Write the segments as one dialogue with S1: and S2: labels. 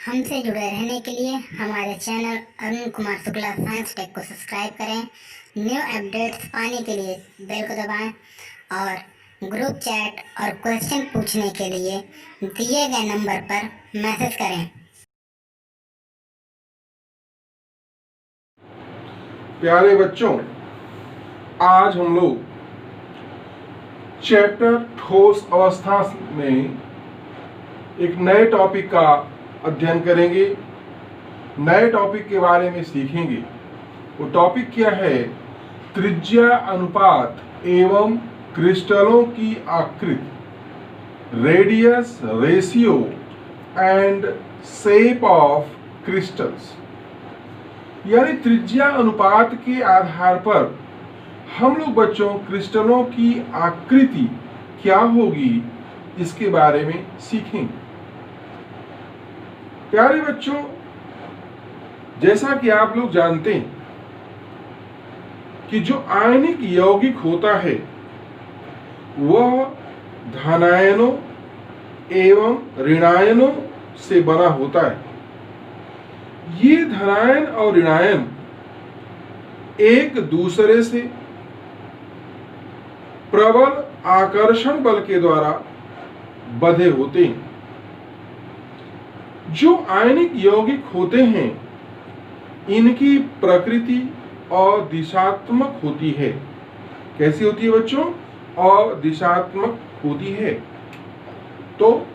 S1: हमसे जुड़े रहने के लिए हमारे channel Arun Kumar Shukla science tech को सब्सक्राइब करें। न्यू अपडेट्स पाने के लिए बेल को दबाएं और ग्रुप चैट और क्वेश्चन पूछने के लिए दिए गए नंबर पर मैसेज करें।
S2: प्यारे बच्चों, आज हम लोग चैप्टर ठोस अवस्था में एक नए टॉपिक का अध्ययन करेंगे, नए टॉपिक के बारे में सीखेंगे। वो टॉपिक क्या है? त्रिज्या अनुपात एवं क्रिस्टलों की आकृति, radius ratio and shape of crystals. यानी त्रिज्या अनुपात के आधार पर हम लोग बच्चों क्रिस्टलों की आकृति क्या होगी इसके बारे में सीखेंगे। प्यारे बच्चों, जैसा कि आप लोग जानते हैं कि जो आयनिक यौगिक होता है वह धनायनों एवं ऋणायनों से बना होता है। ये धनायन और ऋणायन एक दूसरे से प्रबल आकर्षण बल के द्वारा बंधे होते हैं। जो आयनिक यौगिक होते हैं इनकी प्रकृति अदिशात्मक होती है। कैसी होती है बच्चों? अदिशात्मक होती है। तो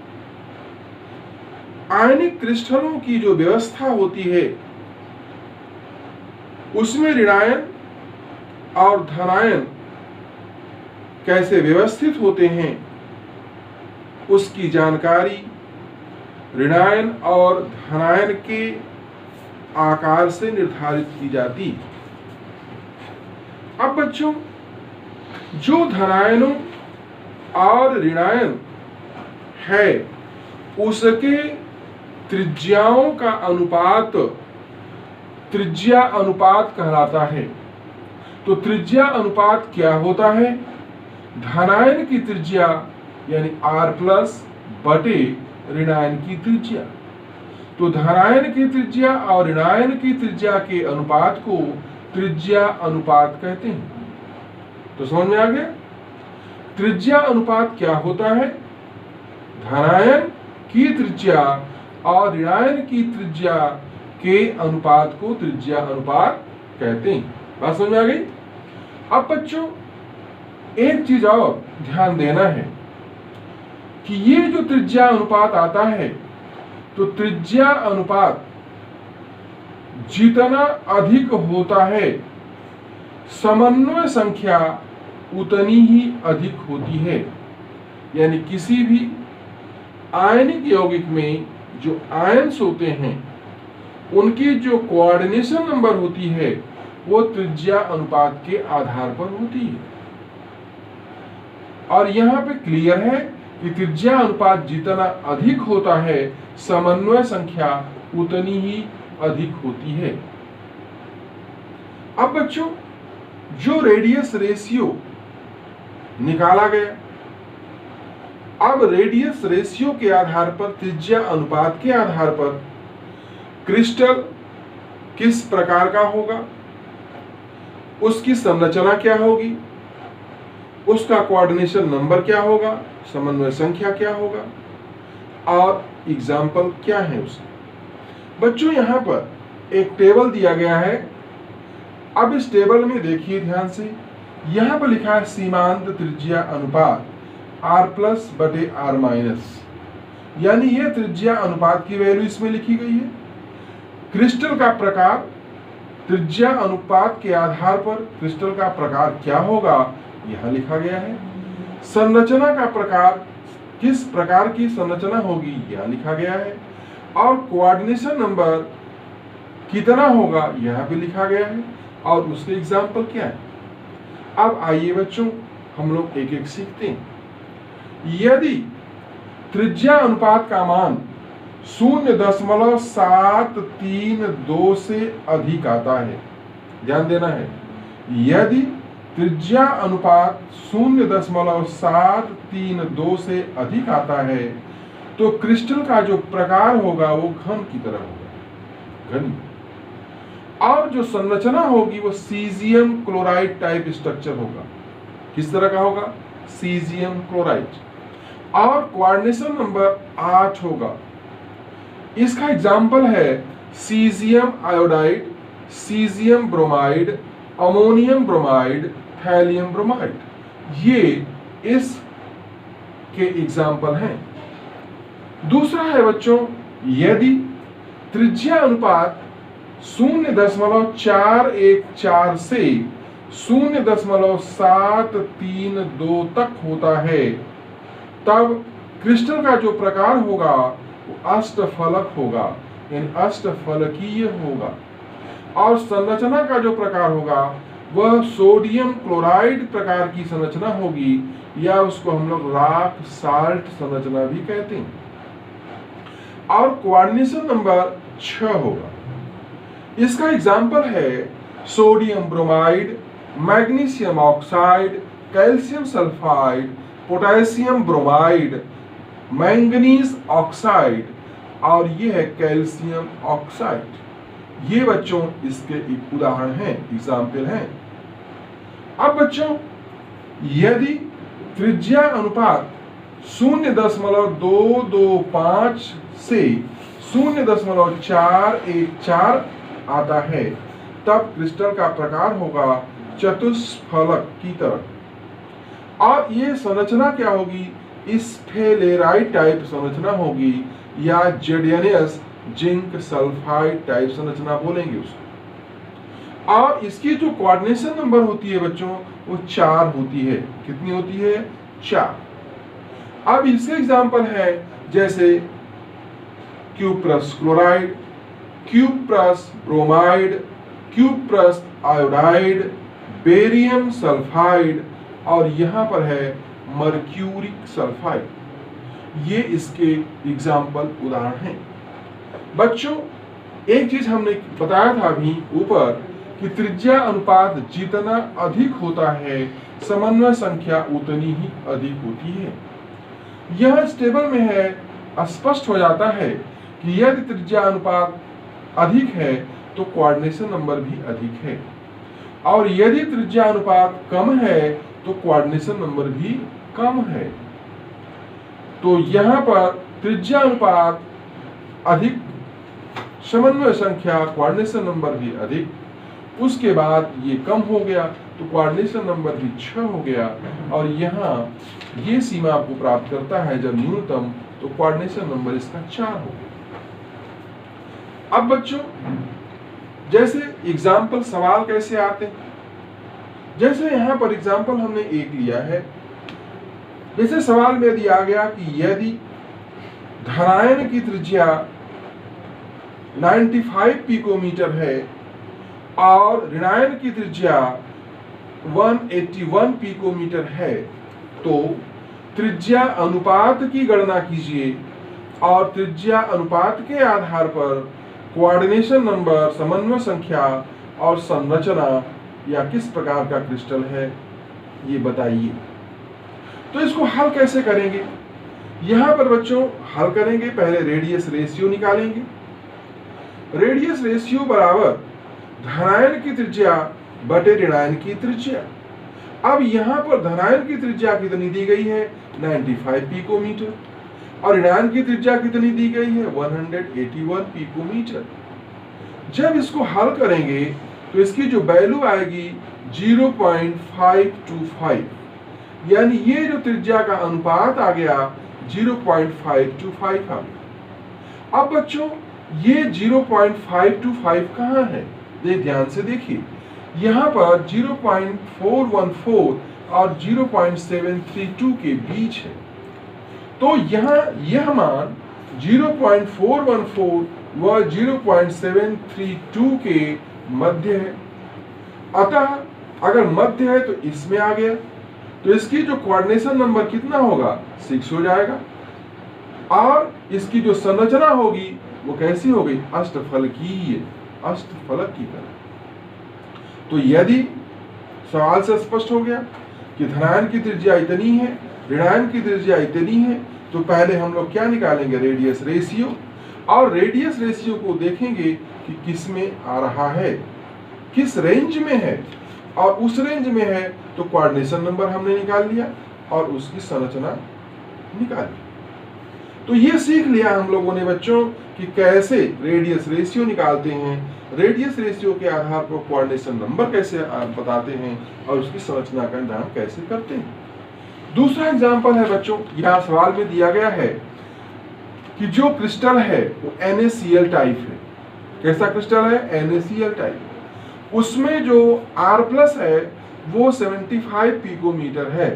S2: आयनिक क्रिस्टलों की जो व्यवस्था होती है उसमें ऋणायन और धनायन कैसे व्यवस्थित होते हैं उसकी जानकारी ऋणायन और धनायन के आकार से निर्धारित की जाती। अब बच्चों, जो धनायनों और ऋणायन है उसके त्रिज्याओं का अनुपात त्रिज्या अनुपात कहलाता है। तो त्रिज्या अनुपात क्या होता है? धनायन की त्रिज्या यानी R+ बटे ऋणायन की त्रिज्या। तो धनायन की त्रिज्या और ऋणायन की त्रिज्या के अनुपात को त्रिज्या अनुपात कहते हैं। तो समझ में आ गया? त्रिज्या अनुपात क्या होता है? धनायन की त्रिज्या और ऋणायन की त्रिज्या के अनुपात को त्रिज्या अनुपात कहते हैं। बात समझ में आ गई? अब बच्चों, एक चीज और ध्यान देना है कि ये जो त्रिज्या अनुपात आता है तो त्रिज्या अनुपात जितना अधिक होता है समन्वय संख्या उतनी ही अधिक होती है। यानी किसी भी आयनिक यौगिक में जो आयन्स होते हैं उनकी जो कोऑर्डिनेशन नंबर होती है वो त्रिज्या अनुपात के आधार पर होती है। और यहां पे क्लियर है कि त्रिज्या अनुपात जितना अधिक होता है समन्वय संख्या उतनी ही अधिक होती है। अब बच्चों, जो रेडियस रेशियो निकाला गया, अब रेडियस रेशियो के आधार पर त्रिज्या अनुपात के आधार पर क्रिस्टल किस प्रकार का होगा, उसकी संरचना क्या होगी, उसका कोऑर्डिनेशन नंबर क्या होगा, समन्वय संख्या क्या होगा और एग्जाम्पल क्या है उसका। बच्चों, यहां पर एक टेबल दिया गया है। अब इस टेबल में देखिए ध्यान से, यहां पर लिखा है सीमांत त्रिज्या अनुपात R+ बटे R-। यानी यह त्रिज्या अनुपात की वैल्यू इसमें लिखी गई है। क्रिस्टल का प्रकार, त्रिज्या अनुपात के आधार पर क्रिस्टल का प्रकार क्या होगा यहां लिखा गया है। संरचना का प्रकार, किस प्रकार की संरचना होगी यहां लिखा गया है। और कोऑर्डिनेशन नंबर कितना होगा यहां पे लिखा गया है और उसके एग्जाम्पल क्या है। अब आइए बच्चों, हम लोग एक एक सीखते हैं। यदि त्रिज्या अनुपात का मान 0.732 से अधिक आता है, ध्यान देना है, यदि त्रिज्या अनुपात 0.732 से अधिक आता है तो क्रिस्टल का जो प्रकार होगा वो घन की तरह होगा, घन। और जो संरचना होगी वो सीजियम क्लोराइड टाइप स्ट्रक्चर होगा। किस तरह का होगा? Caesium chloride. और कोऑर्डिनेशन नंबर 8 होगा। इसका एग्जाम्पल है caesium iodide, caesium bromide, ammonium bromide, thallium bromide. ये इस के एग्जाम्पल हैं। दूसरा है बच्चों, यदि त्रिज्या अनुपात 0.414 से 0.732 तक होता है, तब क्रिस्टल का जो प्रकार होगा वो अष्टफलक होगा, यानी अष्टफलकीय होगा। और संरचना का जो प्रकार होगा वह सोडियम क्लोराइड प्रकार की संरचना होगी, या उसको हम लोग रॉक साल्ट संरचना भी कहते हैं। और कोऑर्डिनेशन नंबर 6 होगा। इसका एग्जाम्पल है sodium bromide, magnesium oxide, calcium sulphide, potassium bromide, manganese oxide, और ये है कैल्शियम ऑक्साइड। ये बच्चों इसके एक उदाहरण हैं, एग्जाम्पल हैं। अब बच्चों, यदि त्रिज्या अनुपात 0.225 से 0.414 आता है, तब क्रिस्टल का प्रकार होगा चतुष्फलक की तरह। और ये संरचना क्या होगी? स्फेलेराइड टाइप संरचना होगी, या जेडियनस जिंक सल्फाइड टाइप संरचना बोलेंगे उसको। और इसकी जो कोऑर्डिनेशन नंबर होती है बच्चों वो 4 होती है। कितनी होती है? 4। अब इसके एग्जाम्पल है जैसे cuprous chloride, cuprous bromide, cuprous iodide, barium sulphide, और यहां पर है मर्क्यूरिक सल्फाइड। ये इसके एग्जाम्पल उदाहरण हैं। बच्चों, एक चीज हमने बताया था अभी ऊपर कि त्रिज्या अनुपात जितना अधिक होता है, समन्वय संख्या उतनी ही अधिक होती है। यह इस टेबल में है, स्पष्ट हो जाता है कि यदि त्रिज्या अनुपात अधिक है तो कोऑर्डिनेशन नंबर भी अधिक है, और यदि त्रिज्या अनुपात कम है तो कोऑर्डिनेशन नंबर भी कम है। तो यहां पर त्रिज्या अनुपात अधिक, समन्वय संख्या कोऑर्डिनेशन नंबर भी अधिक, उसके बाद ये कम हो गया तो कोऑर्डिनेशन नंबर भी 6 हो गया, और यहाँ ये सीमा आपको प्राप्त करता है जब न्यूनतम, तो कोऑर्डिनेशन नंबर इसका 4 हो गया। अब बच्चों, जैसे एग्जाम्पल सवाल कैसे आते हैं, जैसे यहाँ पर एग्जाम्पल हमने एक लिया है। जैसे सवाल में दिया गया कि यदि धनायन की त्रिज्या 95 पिकोमीटर है और ऋणायन की त्रिज्या 181 पिकोमीटर है, तो त्रिज्या अनुपात की गणना कीजिए, और त्रिज्या अनुपात के आधार पर कोऑर्डिनेशन नंबर, समन्वय संख्या और संरचना या किस प्रकार का क्रिस्टल है ये बताइए। तो इसको हल कैसे करेंगे? यहां पर बच्चों हल करेंगे, पहले रेडियस रेशियो निकालेंगे। रेडियस रेशियो बराबर धनायन की त्रिज्या बटे ऋणायन की त्रिज्या। अब यहां पर धनायन की त्रिज्या कितनी दी गई है? 95 पिकोमीटर, और ऋणायन की त्रिज्या कितनी दी गई है? 181 पिकोमीटर। जब इसको हल करेंगे तो इसकी जो वैल्यू आएगी 0.525, यानी ये जो त्रिज्या का अनुपात आ गया 0.525 आ गया। अब बच्चों, ये 0.525 कहाँ है? ध्यान से देखिए, यहाँ पर 0.414 और 0.732 के बीच है। तो यहाँ यह मान 0.414 व 0.732 के मध्य है। अतः अगर मध्य है तो इसमें आ गया, तो इसकी जो कोऑर्डिनेशन नंबर कितना होगा? 6 हो जाएगा। और इसकी जो संरचना होगी वो कैसी हो गई? अष्टफलकीय, अष्टफलक की तरह। तो यदि सवाल से स्पष्ट हो गया कि धनायन की त्रिज्या इतनी है, ऋणायन की त्रिज्या इतनी है, तो पहले हम लोग क्या निकालेंगे, रेडियस रेशियो, और रेडियस रेशियो को देखेंगे कि किस में आ रहा है, किस रेंज में है, और उस रेंज में है तो कोऑर्डिनेशन नंबर हमने निकाल लिया और उसकी संरचना निकाल ली। तो ये सीख लिया हम लोगों ने बच्चों कि कैसे रेडियस रेशियो निकालते हैं, रेडियस रेशियो के आधार पर कोऑर्डिनेशन नंबर कैसे बताते हैं और उसकी संरचना का नाम कैसे करते हैं। दूसरा एग्जांपल है बच्चों, यहाँ सवाल में दिया गया है कि जो क्रिस्टल है वो NaCl टाइप है। कैसा क्रिस्टल है, NaCl टाइप। उसमें जो R+ है वो 75 पिकोमीटर है,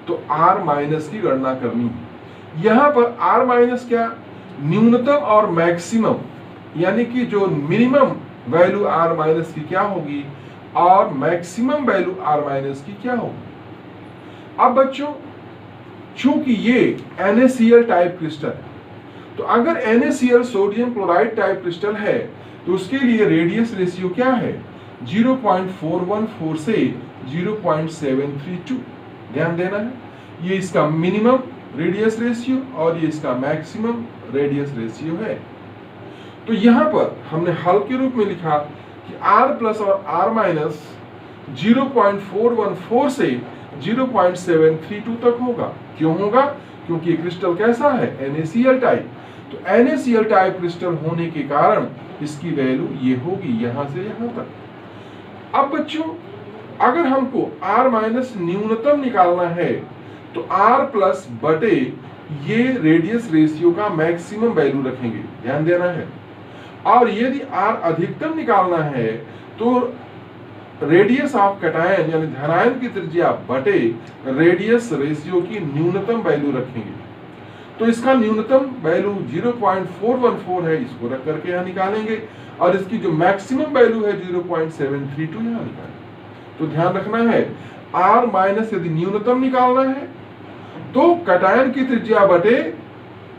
S2: तो R- की गणना करनी है। यहाँ पर R- क्या, न्यूनतम और मैक्सिमम, यानी कि जो मिनिमम वैल्यू R- की क्या होगी और मैक्सिमम वैल्यू R- की क्या होगी। अब बच्चों चूंकि ये NaCl टाइप क्रिस्टल है, तो अगर NaCl sodium chloride type crystal है तो उसके लिए रेडियस रेशियो क्या है, 0.414 से 0.732। ध्यान देना है, ये इसका मिनिमम रेडियस रेशियो और ये इसका मैक्सिमम रेडियस रेशियो है। तो यहां पर हमने हल के रूप में लिखा कि R+ और R- 0.414 से 0.732 तक होगा। क्यों होगा, क्योंकि ये क्रिस्टल कैसा है, NaCl टाइप। तो NaCl टाइप क्रिस्टल होने के कारण इसकी वैल्यू ये होगी, यहां से यहां तक। अब बच्चों अगर हमको R- न्यूनतम निकालना है तो R+ बटे ये रेडियस रेशियो का मैक्सिमम वैल्यू रखेंगे, ध्यान देना है। और यदि R अधिकतम निकालना है तो रेडियस ऑफ कैटायन यानी धनायन की त्रिज्या बटे रेडियस रेशियो की न्यूनतम वैल्यू रखेंगे। तो इसका न्यूनतम वैल्यू 0.414 है, इसको रख करके यहाँ निकालेंगे, और इसकी जो मैक्सिमम वैल्यू है 0.732 यहाँ निकालेंगे। तो ध्यान रखना है, R- यदि न्यूनतम निकालना है तो कैटायन की त्रिज्या बटे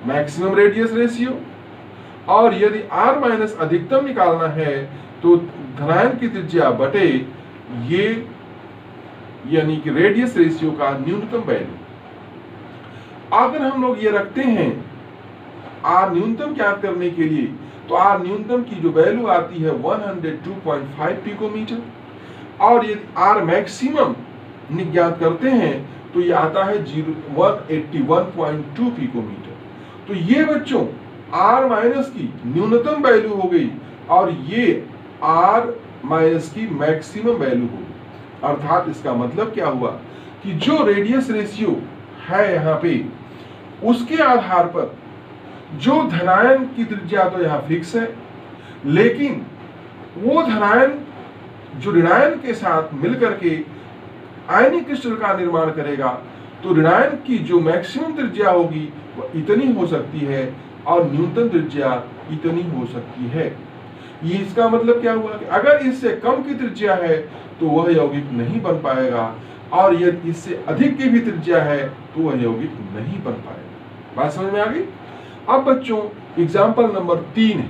S2: मैक्सिमम रेडियस रेशियो, और यदि R- अधिकतम निकालना है तो धनायन की त्रिज्या बटे ये यानी कि रेडियस रेशियो का न्यूनतम वैल्यू। अगर हम लोग ये रखते हैं R न्यूनतम ज्ञात करने के लिए, तो R न्यूनतम की जो वैल्यू आती है 102.5 पिकोमीटर, और यदि R मैक्सिमम ज्ञात करते हैं तो ये आता है 181.2 पिकोमीटर। तो ये बच्चों R- की न्यूनतम वैल्यू हो गई और ये R- की मैक्सिमम वैल्यू होगी। अर्थात इसका मतलब क्या हुआ कि जो रेडियस रेशियो है यहाँ पे, उसके आधार पर जो धनायन की त्रिज्या तो यहाँ फिक्स है, लेकिन वो धनायन जो ऋणायन के साथ मिलकर के आयनिक क्रिस्टल का निर्माण करेगा, तो ऋणायन की जो मैक्सिमम त्रिज्या होगी वो इतनी हो सकती है और न्यूनतम त्रिज्या इतनी हो सकती है। ये इसका मतलब क्या हुआ कि अगर इससे कम की त्रिज्या है तो वह यौगिक नहीं बन पाएगा, और यदि इससे अधिक की भी त्रिज्या है तो वह यौगिक नहीं बन पाएगा। बात समझ में आ गई। अब बच्चों एग्जाम्पल नंबर 3 है।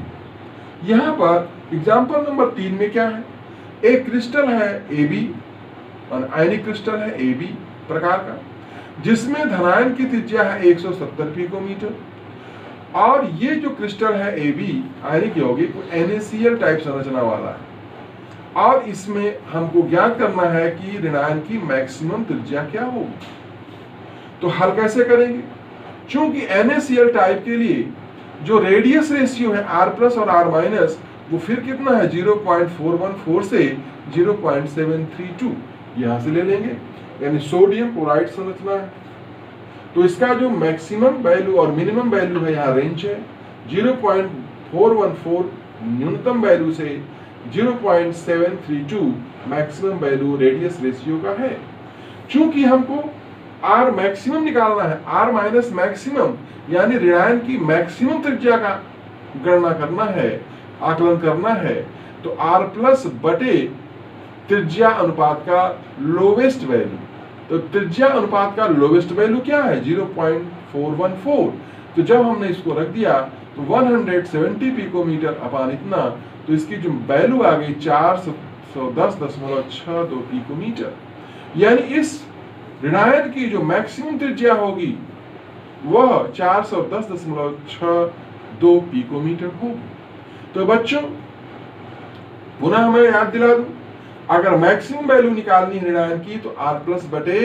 S2: यहाँ पर एग्जाम्पल नंबर 3 में क्या है, एक क्रिस्टल है AB, आयनिक क्रिस्टल है AB प्रकार का, जिसमें धनायन की त्रिज्या है 170 पिकोमीटर, और ये जो क्रिस्टल है AB आयनिक यौगिक NaCl टाइप संरचना वाला है, और इसमें हमको ज्ञात करना है कि ऋणायन की मैक्सिमम त्रिज्या क्या होगी। तो हल कैसे करेंगे, चूंकि NaCl टाइप के लिए जो रेडियस रेशियो है R+ और R- वो फिर कितना है 0.414 से 0.732, यहां से ले लेंगे, यानी सोडियम क्लोराइड संरचना है। तो इसका जो मैक्सिमम वैल्यू और मिनिमम वैल्यू है यहाँ रेंज है 0.414 न्यूनतम वैल्यू से 0.732 मैक्सिमम वैल्यू रेडियस रेशियो का है। चूंकि हमको R मैक्सिमम निकालना है, R- मैक्सिमम यानी ऋणायन की मैक्सिमम त्रिज्या का गणना करना है, आकलन करना है, तो R+ बटे त्रिज्या अनुपात का लोवेस्ट वैल्यू। तो त्रिज्या अनुपात का लोवेस्ट वैल्यू क्या है 0.414। तो जब हमने इसको रख दिया तो 170 पिकोमीटर अपान इतना, तो इसकी जो वैल्यू आ गई 410.62 पिकोमीटर। यानी इस ऋणायन की जो मैक्सिमम त्रिज्या होगी वह 410.62 पिकोमीटर होगी। तो बच्चों पुनः मैं याद दिला दूं, अगर मैक्सिमम वैल्यू निकालनी है ऋणायन की तो r प्लस बटे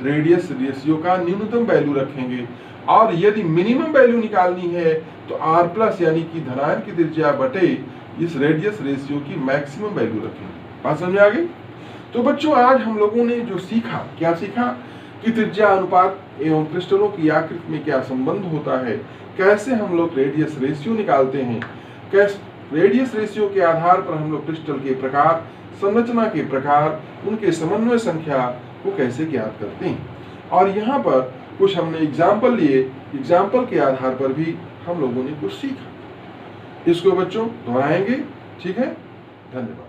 S2: रेडियस रेशियो का न्यूनतम वैल्यू रखेंगे, और यदि मिनिमम वैल्यू निकालनी है तो r प्लस यानी कि धनायन की त्रिज्या बटे इस रेडियस रेशियो की मैक्सिमम वैल्यू रखेंगे। बात समझ आ गई? तो बच्चों आज हम लोगों ने जो सीखा, क्या सीखा कि त्रिज्या अनुपात एवं क्रिस्टलों की आकृति में क्या संबंध होता है, कैसे हम लोग रेडियस रेशियो निकालते हैं, कैसे रेडियस रेशियो के आधार पर हम लोग क्रिस्टल के प्रकार, संरचना के प्रकार, उनके समन्वय संख्या को कैसे ज्ञात करते हैं, और यहाँ पर कुछ हमने एग्जाम्पल लिए, एग्जाम्पल के आधार पर भी हम लोगों ने कुछ सीखा। इसको बच्चों दोहराएंगे, ठीक है? धन्यवाद।